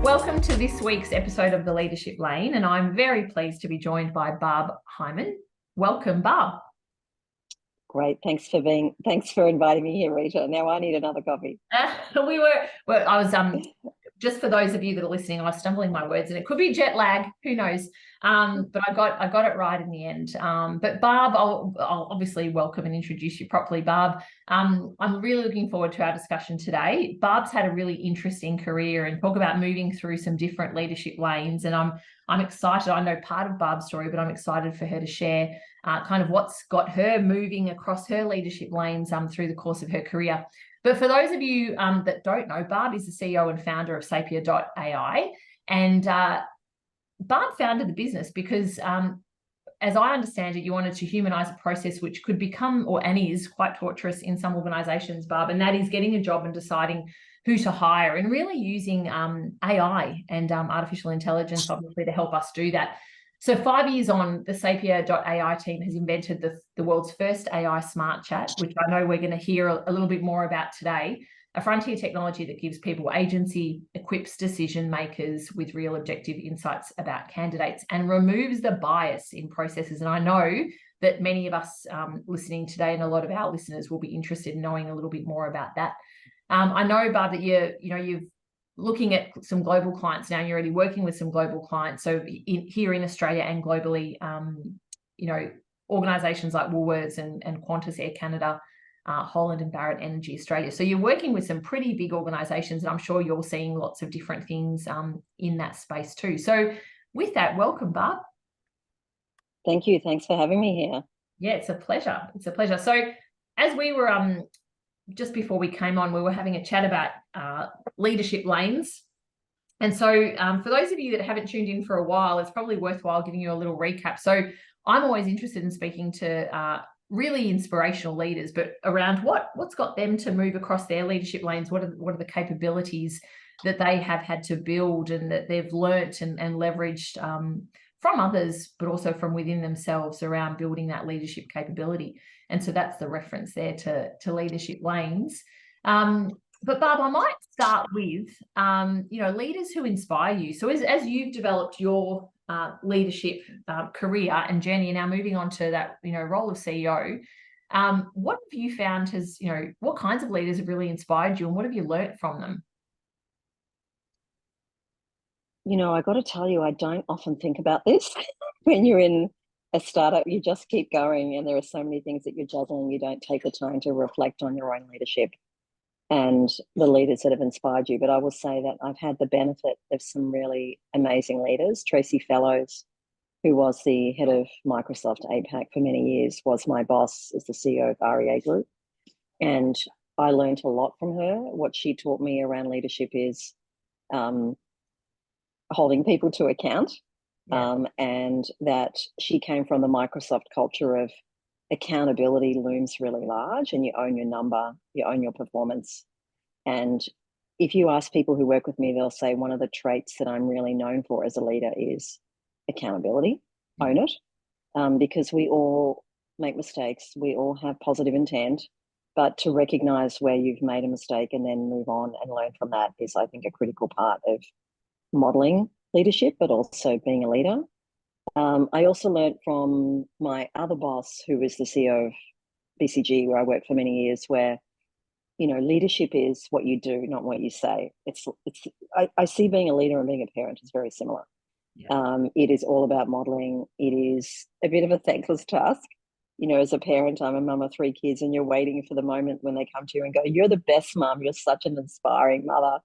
Welcome to this week's episode of The Leadership Lane, and I'm very pleased to be joined by Barb Hyman. Welcome, Barb. Great. Thanks for inviting me here, Rita. Now I need another coffee. Just for those of you that are listening, I was stumbling my words, and it could be jet lag, who knows? But I got it right in the end. But Barb, I'll obviously welcome and introduce you properly, Barb. I'm really looking forward to our discussion today. Barb's had a really interesting career and talk about moving through some different leadership lanes, and I'm excited. I know part of Barb's story, but I'm excited for her to share kind of what's got her moving across her leadership lanes through the course of her career. But for those of you that don't know, Barb is the CEO and founder of Sapia.ai. And Barb founded the business because, as I understand it, you wanted to humanize a process which could become, and is quite torturous in some organizations, Barb, and that is getting a job and deciding who to hire, and really using AI and artificial intelligence, obviously, to help us do that. So 5 years on, the Sapia.ai team has invented the world's first AI smart chat, which I know we're going to hear a little bit more about today, a frontier technology that gives people agency, equips decision makers with real objective insights about candidates, and removes the bias in processes. And I know that many of us listening today, and a lot of our listeners, will be interested in knowing a little bit more about that. I know, Barb, that you've looking at some global clients now. You're already working with some global clients. So here in Australia and globally, organisations like Woolworths and Qantas Air Canada, Holland and Barrett Energy Australia. So you're working with some pretty big organisations, and I'm sure you're seeing lots of different things in that space too. So with that, welcome, Barb. Thank you. Thanks for having me here. Yeah, it's a pleasure. It's a pleasure. So as we were just before we came on, we were having a chat about leadership lanes. And so for those of you that haven't tuned in for a while, it's probably worthwhile giving you a little recap. So I'm always interested in speaking to really inspirational leaders, but around what's got them to move across their leadership lanes. What are the capabilities that they have had to build and that they've learnt and leveraged from others, but also from within themselves around building that leadership capability. And so that's the reference there to leadership lanes. But Barb, I might start with, leaders who inspire you. So as you've developed your leadership career and journey, and now moving on to that, role of CEO, what have you found what kinds of leaders have really inspired you, and what have you learnt from them? I got to tell you, I don't often think about this. When you're in a startup, you just keep going, and there are so many things that you're juggling. You don't take the time to reflect on your own leadership and the leaders that have inspired you. But I will say that I've had the benefit of some really amazing leaders. Tracy Fellows, who was the head of Microsoft APAC for many years, was my boss as the CEO of REA Group. And I learned a lot from her. What she taught me around leadership is holding people to account. And that she came from the Microsoft culture of accountability looms really large, and you own your number, you own your performance. And if you ask people who work with me, they'll say one of the traits that I'm really known for as a leader is accountability. Own it. Because we all make mistakes, we all have positive intent, but to recognize where you've made a mistake and then move on and learn from that is, I think, a critical part of modeling leadership, but also being a leader. I also learned from my other boss, who was the CEO of BCG, where I worked for many years, where, leadership is what you do, not what you say. I see being a leader and being a parent is very similar. Yeah. It is all about modeling. It is a bit of a thankless task. As a parent, I'm a mum of 3 kids, and you're waiting for the moment when they come to you and go, "You're the best mum. You're such an inspiring mother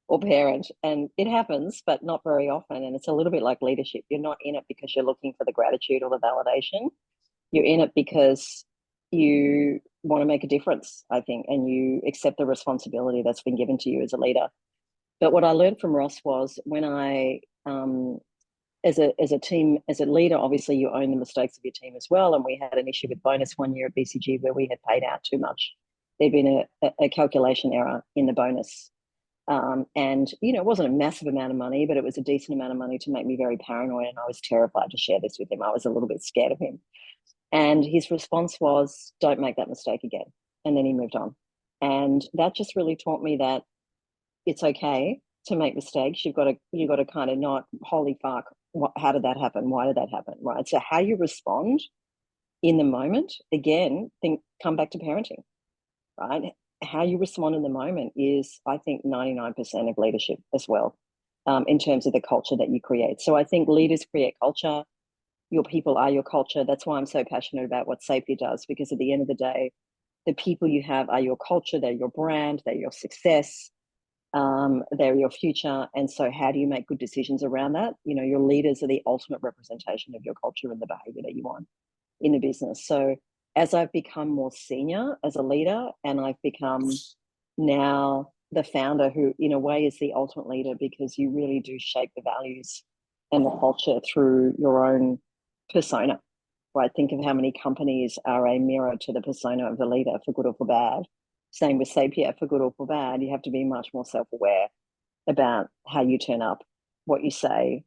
or parent." And it happens, but not very often. And it's a little bit like leadership. You're not in it because you're looking for the gratitude or the validation. You're in it because you want to make a difference, I think, and you accept the responsibility that's been given to you as a leader. But what I learned from Ross was, when I, as a leader, obviously you own the mistakes of your team as well. And we had an issue with bonus one year at BCG where we had paid out too much. There'd been a calculation error in the bonus. And, it wasn't a massive amount of money, but it was a decent amount of money to make me very paranoid. And I was terrified to share this with him. I was a little bit scared of him. And his response was, don't make that mistake again. And then he moved on. And that just really taught me that it's okay to make mistakes. You've got to kind of not, holy fuck, how did that happen? Why did that happen? Right. So how you respond in the moment, again, come back to parenting, right? How you respond in the moment is, I think, 99% of leadership as well, in terms of the culture that you create. So I think leaders create culture. Your people are your culture. That's why I'm so passionate about what Sapia does, because at the end of the day, the people you have are your culture, they're your brand, they're your success, they're your future. And so how do you make good decisions around that? You know, your leaders are the ultimate representation of your culture and the behavior that you want in the business. So as I've become more senior as a leader, and I've become now the founder, who in a way is the ultimate leader, because you really do shape the values and the culture through your own persona, right? Think of how many companies are a mirror to the persona of the leader, for good or for bad. Same with Sapia, for good or for bad. You have to be much more self-aware about how you turn up, what you say,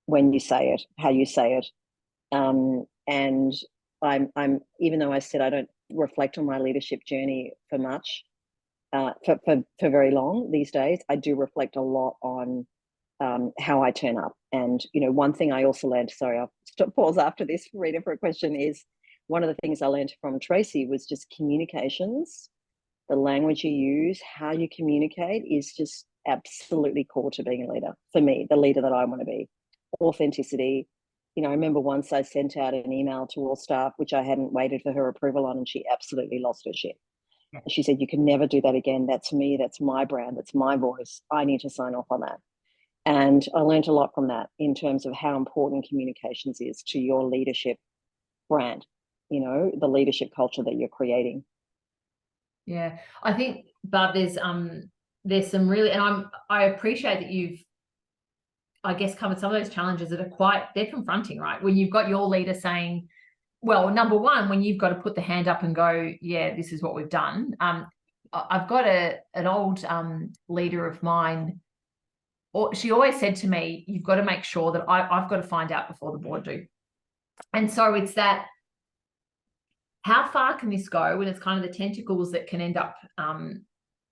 when you say it, how you say it. And I'm even though I said I don't reflect on my leadership journey for much, for very long these days, I do reflect a lot on how I turn up. And, you know, one thing I also learned, sorry, I'll pause after this, Rita, for a question, is one of the things I learned from Tracy was just communications. The language you use, how you communicate is just absolutely core to being a leader. For me, the leader that I want to be. Authenticity. You know, I remember once I sent out an email to all staff, which I hadn't waited for her approval on, and she absolutely lost her shit. She said, you can never do that again. That's me. That's my brand. That's my voice. I need to sign off on that. And I learned a lot from that in terms of how important communications is to your leadership brand, you know, the leadership culture that you're creating. Yeah, I think, Barb, there's some really, and I appreciate that you've, I guess, covered some of those challenges that are they're confronting, right? When you've got your leader saying, well, number one, when you've got to put the hand up and go, yeah, this is what we've done. I've got an old leader of mine. She always said to me, you've got to make sure that I've got to find out before the board do. And so it's that, how far can this go when it's kind of the tentacles that can end up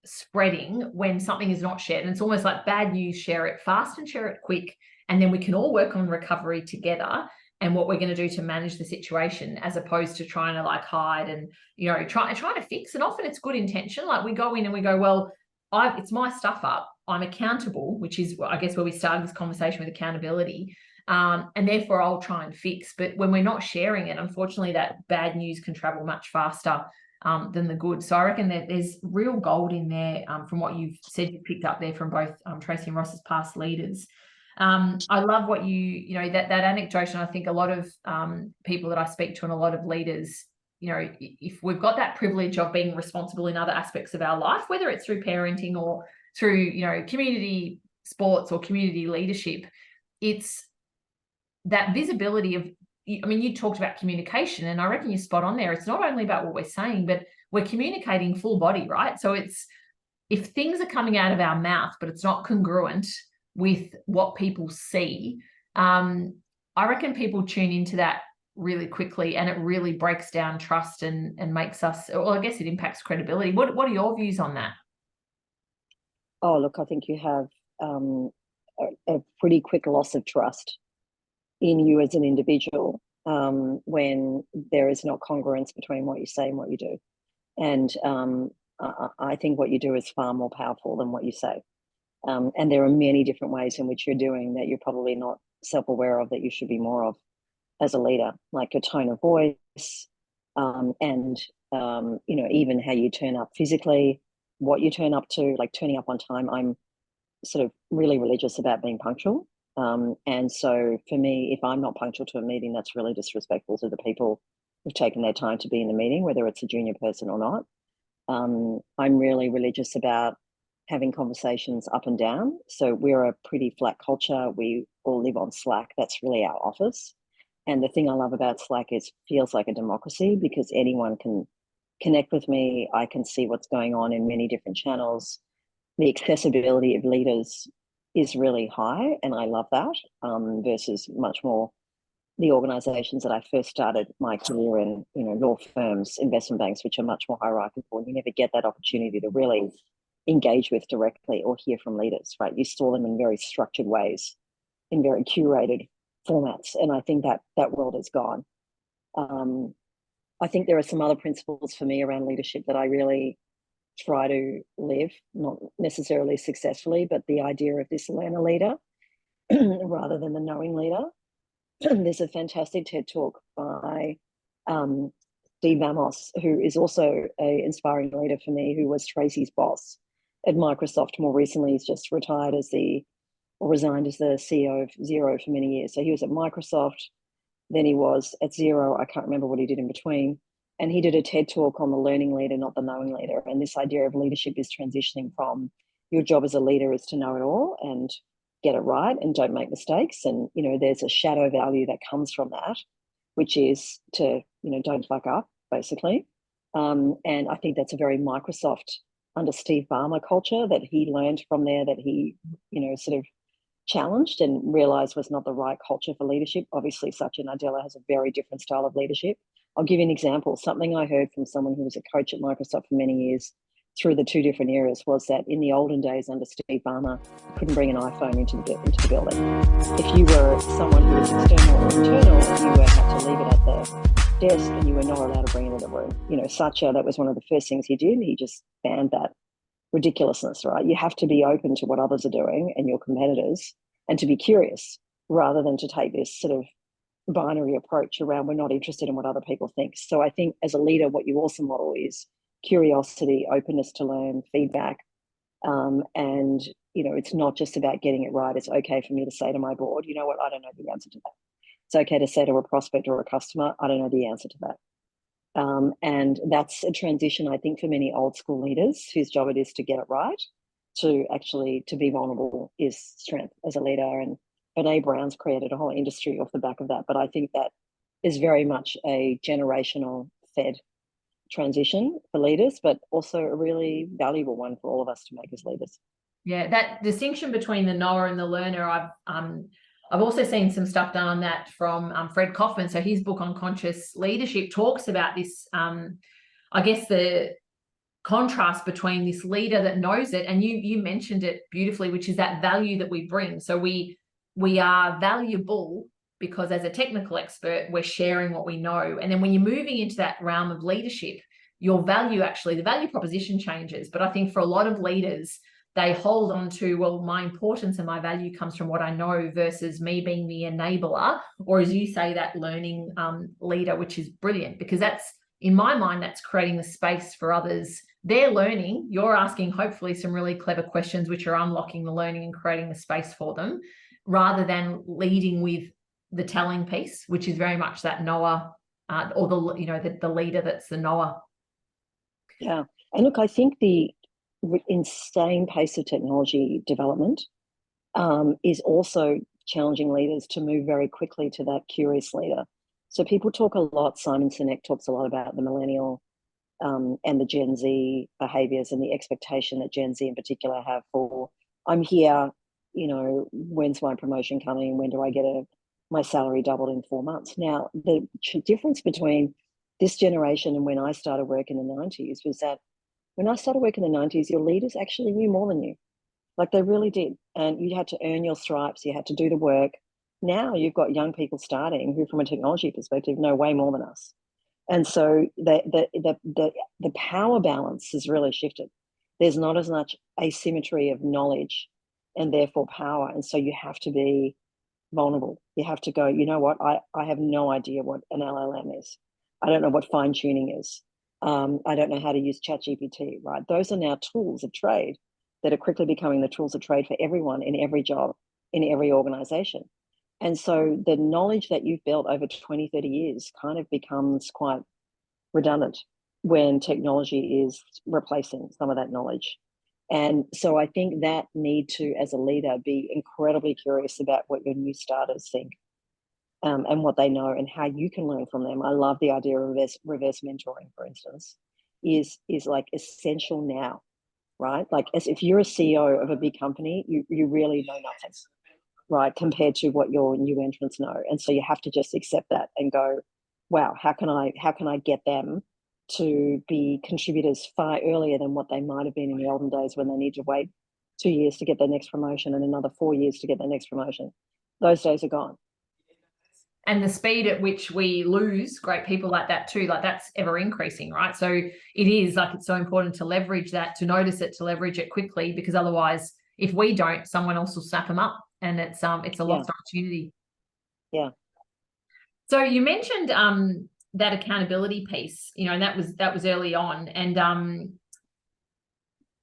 spreading when something is not shared? And it's almost like bad news, share it fast and share it quick. And then we can all work on recovery together and what we're going to do to manage the situation, as opposed to trying to like hide and, you know, trying to fix. And often it's good intention. Like we go in and we go, well, it's my stuff up. I'm accountable, which is, I guess, where we started this conversation with accountability. And therefore I'll try and fix. But when we're not sharing it, unfortunately, that bad news can travel much faster than the good. So I reckon that there's real gold in there from what you've said you picked up there from both Tracy and Ross's past leaders. I love what you know, that anecdote. And I think a lot of people that I speak to and a lot of leaders, you know, if we've got that privilege of being responsible in other aspects of our life, whether it's through parenting or through, you know, community sports or community leadership, it's that visibility of, I mean, you talked about communication, and I reckon you're spot on there. It's not only about what we're saying, but we're communicating full body, right? So it's, if things are coming out of our mouth, but it's not congruent with what people see, I reckon people tune into that really quickly, and it really breaks down trust and makes us, well, I guess it impacts credibility. What are your views on that? Oh, look, I think you have a pretty quick loss of trust in you as an individual when there is not congruence between what you say and what you do. And I think what you do is far more powerful than what you say. And there are many different ways in which you're doing that you're probably not self-aware of, that you should be more of as a leader, like your tone of voice, and you know, even how you turn up physically, what you turn up to, like turning up on time. I'm sort of really religious about being punctual. And so for me, if I'm not punctual to a meeting, that's really disrespectful to the people who've taken their time to be in the meeting, whether it's a junior person or not. I'm really religious about having conversations up and down. So we're a pretty flat culture. We all live on Slack. That's really our office. And the thing I love about Slack is it feels like a democracy, because anyone can connect with me. I can see what's going on in many different channels. The accessibility of leaders is really high, and I love that, versus much more the organizations that I first started my career in, law firms, investment banks, which are much more hierarchical, and you never get that opportunity to really engage with directly or hear from leaders, right? You saw them in very structured ways, in very curated formats. And I think that world is gone. I think there are some other principles for me around leadership that I really try to live, not necessarily successfully, but the idea of this learner leader rather than the knowing leader. There's a fantastic TED talk by Steve Vamos, who is also an inspiring leader for me, who was Tracy's boss at Microsoft. More recently, he's just resigned as the CEO of Xero for many years. So he was at Microsoft, then he was at Xero. I can't remember what he did in between. And he did a TED talk on the learning leader, not the knowing leader. And this idea of leadership is transitioning from your job as a leader is to know it all and get it right and don't make mistakes. And, there's a shadow value that comes from that, which is to, don't fuck up, basically. And I think that's a very Microsoft under Steve Ballmer culture that he learned from there, that he, sort of challenged and realized was not the right culture for leadership. Obviously, Satya Nadella has a very different style of leadership. I'll give you an example. Something I heard from someone who was a coach at Microsoft for many years through the two different eras was that in the olden days under Steve Ballmer, you couldn't bring an iPhone into the building. If you were someone who was external or internal, you had to leave it at the desk and you were not allowed to bring it in the room. Satya, that was one of the first things he did. He just banned that ridiculousness, right? You have to be open to what others are doing and your competitors and to be curious rather than to take this sort of binary approach around we're not interested in what other people think. So I think as a leader, what you also model is curiosity, openness to learn, feedback. And, it's not just about getting it right. It's okay for me to say to my board, you know what, I don't know the answer to that. It's okay to say to a prospect or a customer, I don't know the answer to that. And that's a transition, I think, for many old school leaders whose job it is to get it right, to be vulnerable is strength as a leader. And Brene Brown's created a whole industry off the back of that. But I think that is very much a generational fed transition for leaders, but also a really valuable one for all of us to make as leaders. Yeah, that distinction between the knower and the learner, I've also seen some stuff done on that from Fred Kaufman. So his book on conscious leadership talks about this, I guess, the contrast between this leader that knows it, and you mentioned it beautifully, which is that value that we bring. So we are valuable because as a technical expert, we're sharing what we know. And then when you're moving into that realm of leadership, your value, actually, the value proposition changes. But I think for a lot of leaders, they hold on to, well, my importance and my value comes from what I know versus me being the enabler, or as you say, that learning leader, which is brilliant, because that's, in my mind, that's creating the space for others. They're learning, you're asking hopefully some really clever questions which are unlocking the learning and creating the space for them, rather than leading with the telling piece, which is very much that knower, or the leader that's the knower. Yeah, and look, I think the insane pace of technology development is also challenging leaders to move very quickly to that curious leader. So people talk a lot, Simon Sinek talks a lot about the millennial and the Gen Z behaviors and the expectation that Gen Z in particular have for, I'm here, when's my promotion coming? When do I get my salary doubled in 4 months? Now, the difference between this generation and when I started work in the 90s was that when I started work in the 90s, your leaders actually knew more than you. Like they really did. And you had to earn your stripes. You had to do the work. Now you've got young people starting who, from a technology perspective, know way more than us. And so the power balance has really shifted. There's not as much asymmetry of knowledge and therefore power. And so you have to be vulnerable. You have to go, you know what? I have no idea what an LLM is. I don't know what fine tuning is. I don't know how to use ChatGPT, right? Those are now tools of trade that are quickly becoming the tools of trade for everyone in every job, in every organization. And so the knowledge that you've built over 20, 30 years kind of becomes quite redundant when technology is replacing some of that knowledge. And so I think that need to, as a leader, be incredibly curious about what your new starters think and what they know and how you can learn from them. I love the idea of reverse mentoring, for instance, is like essential now, right? Like as if you're a CEO of a big company, you really know nothing. right, compared to what your new entrants know. And so you have to just accept that and go, wow, how can I get them to be contributors far earlier than what they might have been in the olden days, when they need to wait 2 years to get their next promotion and another 4 years to get their next promotion. Those days are gone. And the speed at which we lose great people like that too, like that's ever increasing, right? So it is like, it's so important to leverage that, to notice it, to leverage it quickly, because otherwise, if we don't, someone else will snap them up, and it's a lost opportunity. Yeah. So you mentioned that accountability piece, you know, and that was early on, and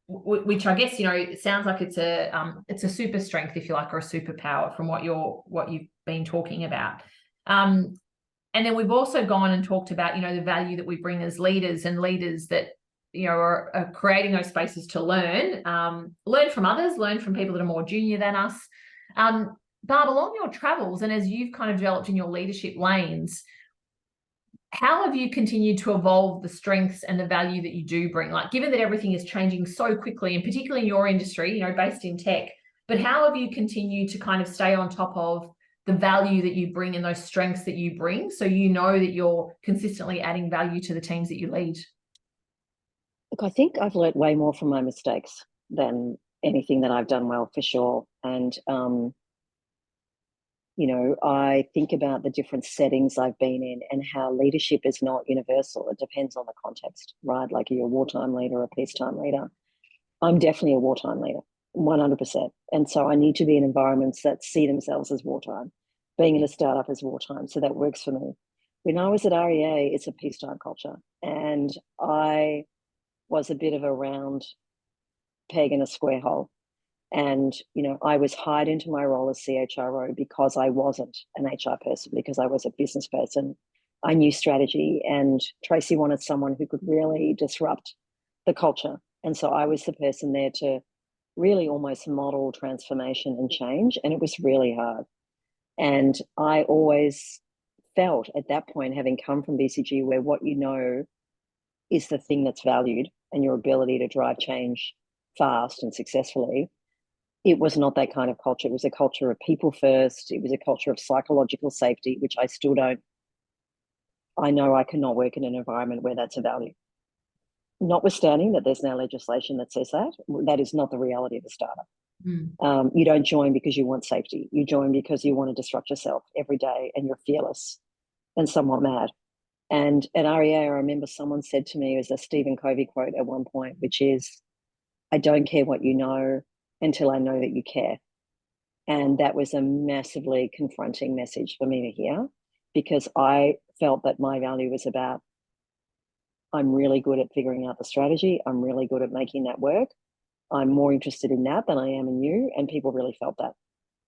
which I guess, you know, it sounds like it's a super strength, if you like, or a superpower from what you've been talking about. And then we've also gone and talked about, you know, the value that we bring as leaders, and leaders that, you know, are creating those spaces to learn from others, learn from people that are more junior than us. Barb, along your travels, and as you've kind of developed in your leadership lanes, how have you continued to evolve the strengths and the value that you do bring? Like, given that everything is changing so quickly, and particularly in your industry, you know, based in tech, but how have you continued to kind of stay on top of the value that you bring and those strengths that you bring, so you know that you're consistently adding value to the teams that you lead? Look, I think I've learnt way more from my mistakes than anything that I've done well, for sure. And you know, I think about the different settings I've been in, and how leadership is not universal. It depends on the context, right? Like, you're a wartime leader or a peacetime leader. I'm definitely a wartime leader, 100%. And so I need to be in environments that see themselves as wartime. Being in a startup is wartime, so that works for me. When I was at REA, it's a peacetime culture. And I was a bit of a round peg in a square hole. And, you know, I was hired into my role as CHRO because I wasn't an HR person, because I was a business person. I knew strategy, and Tracy wanted someone who could really disrupt the culture. And so I was the person there to really almost model transformation and change. And it was really hard. And I always felt at that point, having come from BCG, where what you know is the thing that's valued, and your ability to drive change fast and successfully, it was not that kind of culture. It was a culture of people first. It was a culture of psychological safety, which I still don't. I know I cannot work in an environment where that's a value. Notwithstanding that there's now legislation that says that, that is not the reality of a startup. You don't join because you want safety. You join because you want to disrupt yourself every day, and you're fearless and somewhat mad. And at REA, I remember someone said to me, it was a Stephen Covey quote at one point, which is, I don't care what you know until I know that you care. And that was a massively confronting message for me to hear, because I felt that my value was about, I'm really good at figuring out the strategy. I'm really good at making that work. I'm more interested in that than I am in you. And people really felt that.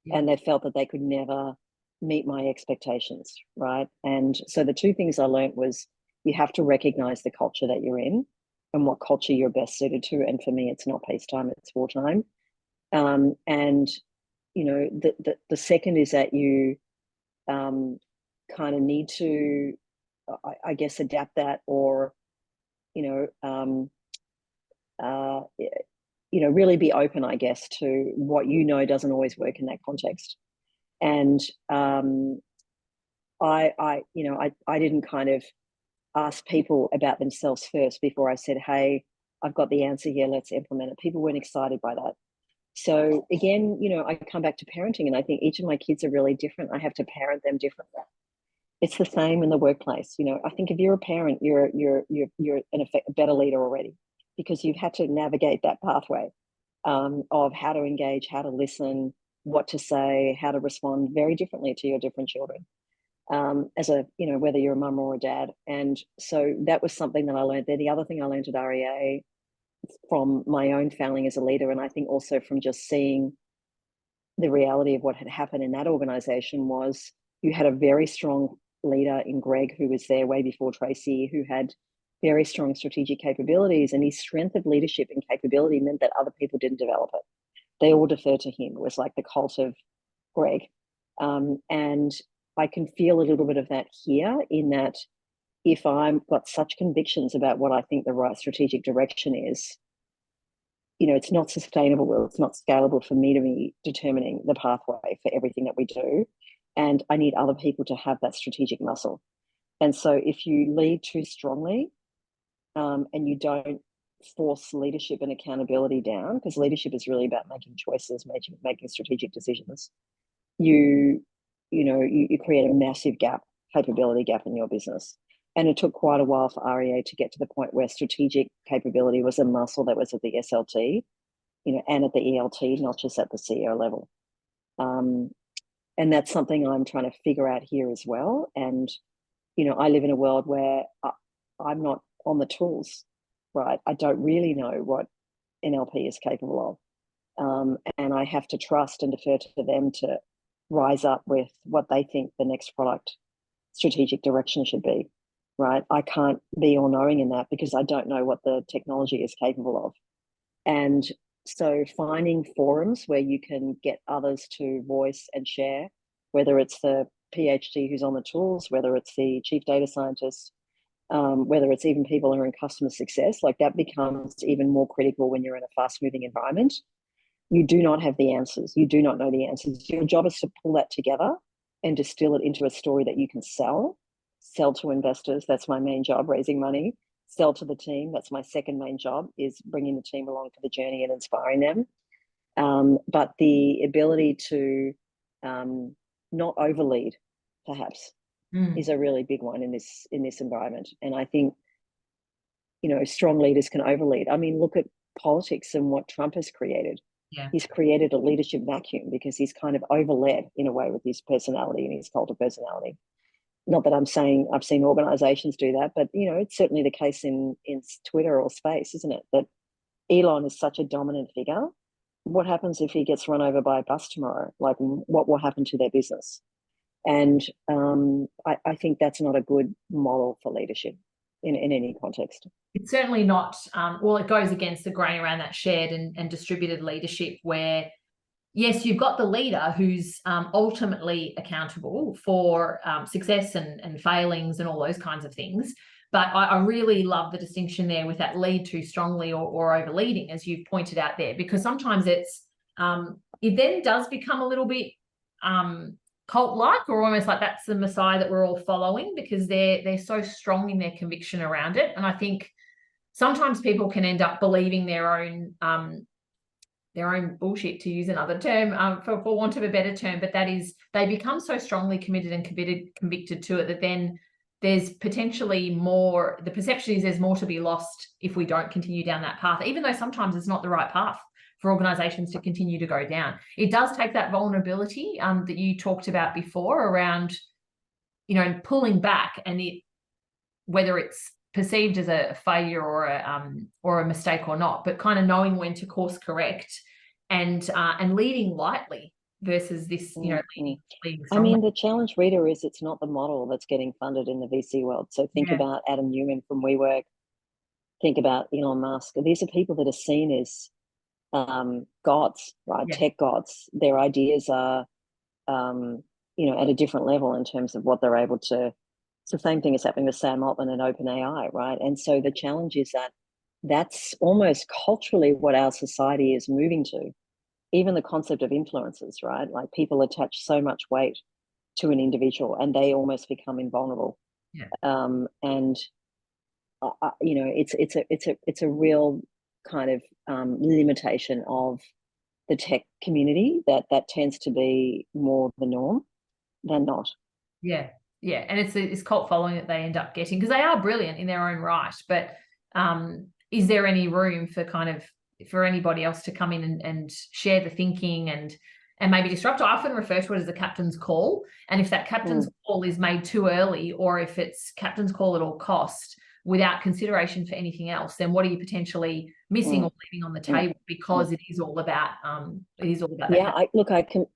Yeah. And they felt that they could never meet my expectations, right? And so the two things I learned was, you have to recognize the culture that you're in and what culture you're best suited to. And for me, it's not peacetime, it's wartime. And, you know, the second is that you kind of need to, I guess, adapt that, or, you know, really be open, I guess, to what you know doesn't always work in that context. And I didn't kind of ask people about themselves first before I said, hey, I've got the answer here, let's implement it. People weren't excited by that. So again, you know, I come back to parenting, and I think each of my kids are really different. I have to parent them differently. It's the same in the workplace. You know, I think if you're a parent, you're in effect a better leader already, because you've had to navigate that pathway of how to engage, how to listen, what to say, how to respond very differently to your different children. As a, you know, whether you're a mum or a dad. And so that was something that I learned there. The other thing I learned at REA from my own failing as a leader, and I think also from just seeing the reality of what had happened in that organization, was you had a very strong leader in Greg, who was there way before Tracy, who had very strong strategic capabilities, and his strength of leadership and capability meant that other people didn't develop it. They all deferred to him. It was like the cult of Greg. And I can feel a little bit of that here, in that if I've got such convictions about what I think the right strategic direction is, it's not sustainable, it's not scalable for me to be determining the pathway for everything that we do. And I need other people to have that strategic muscle. And so if you lead too strongly, and you don't force leadership and accountability down, because leadership is really about making choices, making strategic decisions, you create a massive capability gap in your business. And it took quite a while for REA to get to the point where strategic capability was a muscle that was at the SLT, and at the ELT, not just at the CEO level. And that's something I'm trying to figure out here as well. And, I live in a world where I'm not on the tools, right? I don't really know what NLP is capable of. And I have to trust and defer to them to rise up with what they think the next product strategic direction should be, right? I can't be all knowing in that because I don't know what the technology is capable of. And so finding forums where you can get others to voice and share, whether it's the PhD who's on the tools, whether it's the chief data scientist, whether it's even people who are in customer success, like that becomes even more critical when you're in a fast-moving environment. You do not have the answers. You do not know the answers. Your job is to pull that together and distill it into a story that you can sell to investors. That's my main job, raising money. Sell to the team. That's my second main job, is bringing the team along for the journey and inspiring them. But the ability to not overlead, perhaps, is a really big one in this environment. And I think, strong leaders can overlead. I mean, look at politics and what Trump has created. Yeah. He's created a leadership vacuum because he's kind of overled in a way with his personality and his cult of personality. Not that I'm saying I've seen organizations do that, but it's certainly the case in Twitter or space, isn't it? That Elon is such a dominant figure. What happens if he gets run over by a bus tomorrow? Like, what will happen to their business? And I think that's not a good model for leadership in any context. It's certainly not. Well, it goes against the grain around that shared and distributed leadership where, yes, you've got the leader who's ultimately accountable for success and failings and all those kinds of things. But I really love the distinction there with that lead too strongly or over leading, as you've pointed out there, because sometimes it then does become a little bit cult-like, or almost like that's the Messiah that we're all following, because they're so strong in their conviction around it. And I think sometimes people can end up believing their own bullshit, to use another term, for want of a better term, but that is, they become so strongly committed and convicted to it that then there's potentially more, the perception is there's more to be lost if we don't continue down that path, even though sometimes it's not the right path for organizations to continue to go down. It does take that vulnerability that you talked about before around, pulling back, and whether it's perceived as a failure or a mistake or not, but kind of knowing when to course correct and leading lightly versus this, leading I mean, the challenge, Rita, is it's not the model that's getting funded in the VC world. So think about Adam Newman from WeWork. Think about Elon Musk. These are people that are seen as gods, right? Yeah. Tech gods. Their ideas are, at a different level in terms of what they're able to. It's the same thing as happening with Sam Altman and OpenAI, right? And so the challenge is that that's almost culturally what our society is moving to. Even the concept of influencers, right? Like, people attach so much weight to an individual and they almost become invulnerable. Yeah. And it's a real kind of limitation of the tech community that tends to be more the norm than not. Yeah. Yeah, and it's this cult following that they end up getting, because they are brilliant in their own right. But is there any room for anybody else to come in and share the thinking and maybe disrupt? I often refer to it as the captain's call. And if that captain's call is made too early, or if it's captain's call at all cost without consideration for anything else, then what are you potentially missing or leaving on the table? Because it is all about yeah,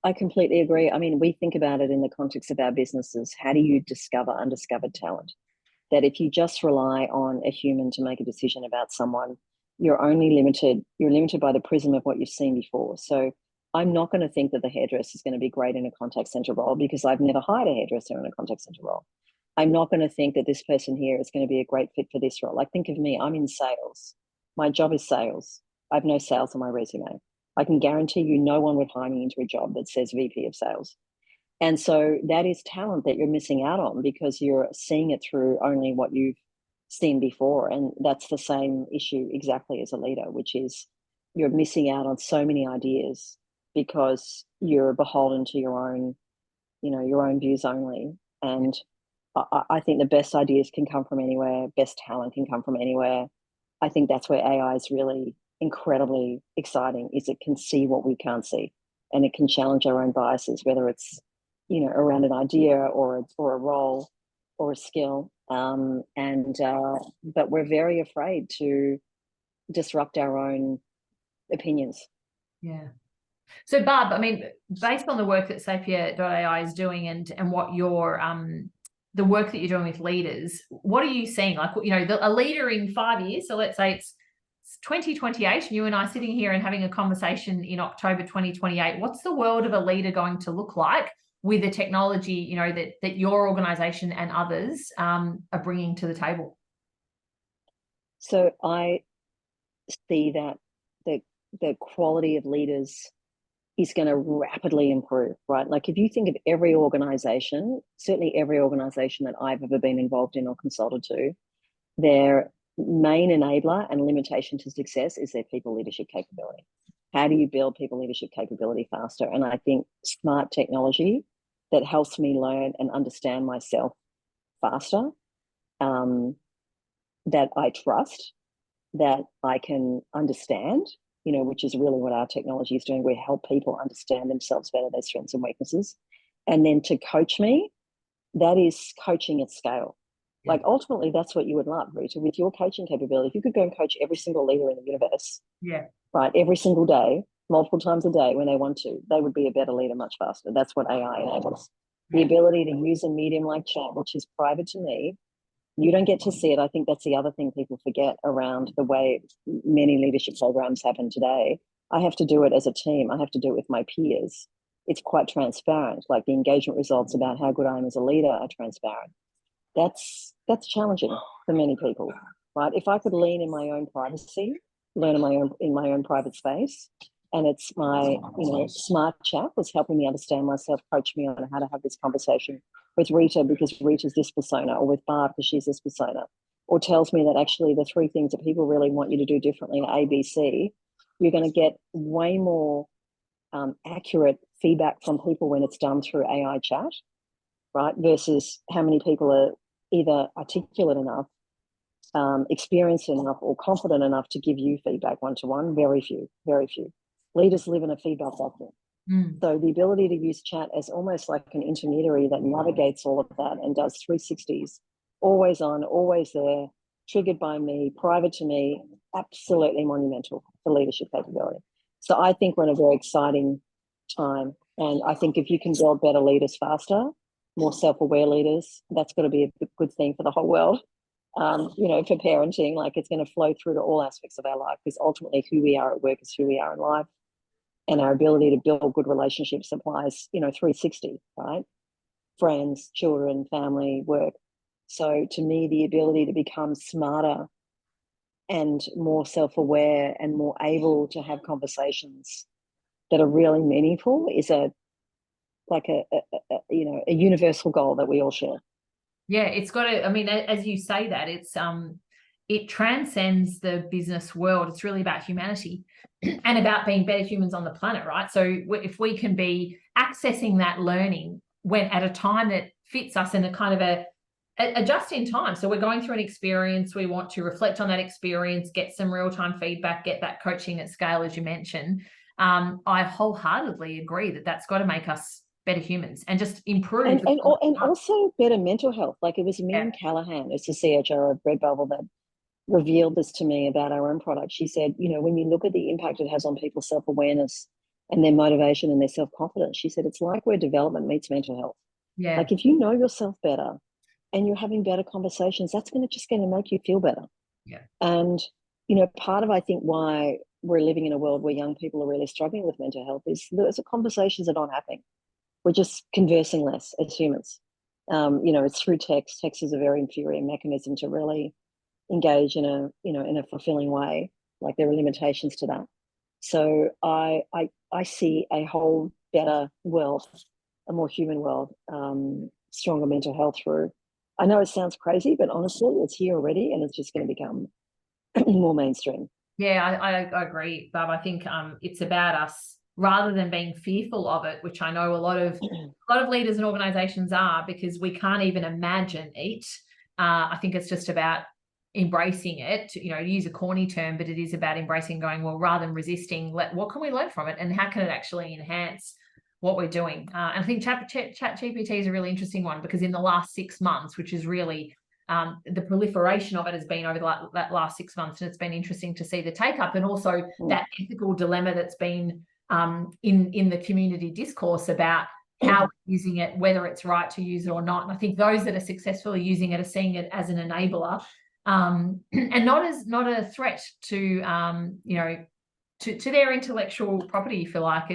I completely agree. I mean, we think about it in the context of our businesses. How do you discover undiscovered talent? That if you just rely on a human to make a decision about someone, you're limited by the prism of what you've seen before. So I'm not going to think that the hairdresser is going to be great in a contact center role because I've never hired a hairdresser in a contact center role. I'm not going to think that this person here is going to be a great fit for this role. Like, think of me, I'm in sales. My job is sales. I have no sales on my resume. I can guarantee you no one would hire me into a job that says VP of sales. And so that is talent that you're missing out on because you're seeing it through only what you've seen before. And that's the same issue exactly as a leader, which is you're missing out on so many ideas because you're beholden to your own, your own views only. And I think the best ideas can come from anywhere, best talent can come from anywhere. I think that's where AI is really incredibly exciting, is it can see what we can't see, and it can challenge our own biases, whether it's around an idea or a role or a skill. But we're very afraid to disrupt our own opinions. Yeah. So Barb, I mean, based on the work that Sapia.ai is doing and what your the work that you're doing with leaders, what are you seeing? Like, a leader in 5 years, so let's say it's 2028, and you and I sitting here and having a conversation in October 2028, what's the world of a leader going to look like with the technology, that your organization and others are bringing to the table? So I see that the quality of leaders is going to rapidly improve, right? Like if you think of every organization, certainly every organization that I've ever been involved in or consulted to, their main enabler and limitation to success is their people leadership capability. How do you build people leadership capability faster? And I think smart technology that helps me learn and understand myself faster, that I trust, that I can understand, which is really what our technology is doing. We help people understand themselves better, their strengths and weaknesses. And then to coach me, that is coaching at scale. Yeah. Like ultimately, that's what you would love, Rita, with your coaching capability. If you could go and coach every single leader in the universe, right, every single day, multiple times a day when they want to, they would be a better leader much faster. That's what AI enables. The ability to use a medium like chat, which is private to me. You don't get to see it. I think that's the other thing people forget around the way many leadership programs happen today. I have to do it as a team. I have to do it with my peers. It's quite transparent. Like the engagement results about how good I am as a leader are transparent. That's challenging for many people, right? If I could lean in my own privacy, learn in my own private space, and it's my smart chat was helping me understand myself, coach me on how to have this conversation with Rita because Rita's this persona, or with Barb because she's this persona, or tells me that actually the 3 things that people really want you to do differently in ABC, you're going to get way more accurate feedback from people when it's done through AI chat, right? Versus how many people are either articulate enough, experienced enough, or confident enough to give you feedback one-to-one. Very few, very few. Leaders live in a feedback vacuum. So the ability to use chat as almost like an intermediary that navigates all of that and does 360s, always on, always there, triggered by me, private to me, absolutely monumental for leadership capability. So I think we're in a very exciting time. And I think if you can build better leaders faster, more self-aware leaders, that's going to be a good thing for the whole world. For parenting, like it's going to flow through to all aspects of our life, because ultimately who we are at work is who we are in life. And our ability to build good relationships applies, 360, right? Friends, children, family, work. So to me, the ability to become smarter and more self-aware and more able to have conversations that are really meaningful is a universal goal that we all share. Yeah, it's got to, I mean, as you say that, it transcends the business world. It's really about humanity and about being better humans on the planet, right? So if we can be accessing that learning when at a time that fits us in a kind of a just in time. So we're going through an experience, we want to reflect on that experience, get some real-time feedback, get that coaching at scale, as you mentioned. I wholeheartedly agree that that's got to make us better humans and just improve. And also better mental health. Like it was Miriam Callahan, it's the CHRO of Redbubble, that revealed this to me about our own product. She said, when you look at the impact it has on people's self-awareness and their motivation and their self-confidence, she said, it's like where development meets mental health. Yeah. Like if you know yourself better and you're having better conversations, that's going to make you feel better. Yeah. And, part of, I think, why we're living in a world where young people are really struggling with mental health is the conversations are not happening. We're just conversing less as humans. It's through text. Text is a very inferior mechanism to really engage in a fulfilling way. Like there are limitations to that. So I see a whole better world, a more human world, stronger mental health through. I know it sounds crazy, but honestly, it's here already, and it's just going to become more mainstream. Yeah, I agree, Barb. I think it's about us, rather than being fearful of it, which I know a lot of leaders and organizations are, because we can't even imagine it. I think it's just about embracing it, to use a corny term, but it is about embracing, going, well, rather than resisting, what can we learn from it, and how can it actually enhance what we're doing? And I think ChatGPT is a really interesting one, because in the last 6 months, which is really the proliferation of it has been over that last 6 months, and it's been interesting to see the take up, and also that ethical dilemma that's been in the community discourse about how we're using it, whether it's right to use it or not. And I think those that are successfully using it are seeing it as an enabler, and not a threat to to their intellectual property, if you like.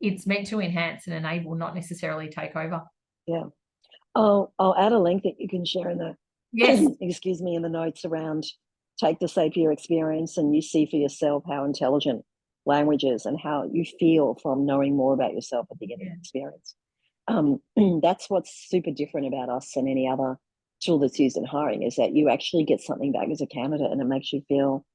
It's meant to enhance and enable, not necessarily take over. Yeah. I'll add a link that you can share in the excuse me, in the notes around take the Sapia experience, and you see for yourself how intelligent language is and how you feel from knowing more about yourself at the end of the experience. That's what's super different about us and any other tool that's used in hiring, is that you actually get something back as a candidate, and it makes you feel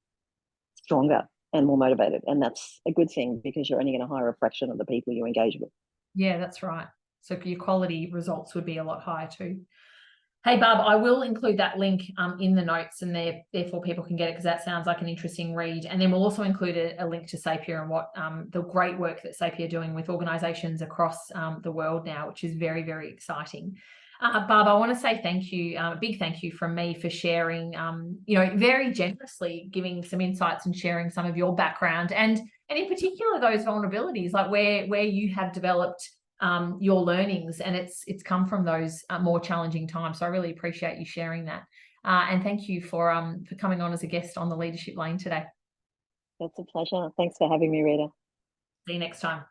stronger and more motivated. And that's a good thing, because you're only going to hire a fraction of the people you engage with. Yeah, that's right. So your quality results would be a lot higher too. Hey, Barb, I will include that link in the notes, and therefore people can get it, because that sounds like an interesting read. And then we'll also include a link to Sapia and what the great work that Sapia are doing with organisations across the world now, which is very, very exciting. Barb, I want to say thank you, a big thank you from me for sharing, very generously giving some insights and sharing some of your background, and in particular those vulnerabilities, like where you have developed your learnings, and it's come from those more challenging times. So I really appreciate you sharing that, and thank you for coming on as a guest on the Leadership Lane today. That's a pleasure. Thanks for having me, Rita. See you next time.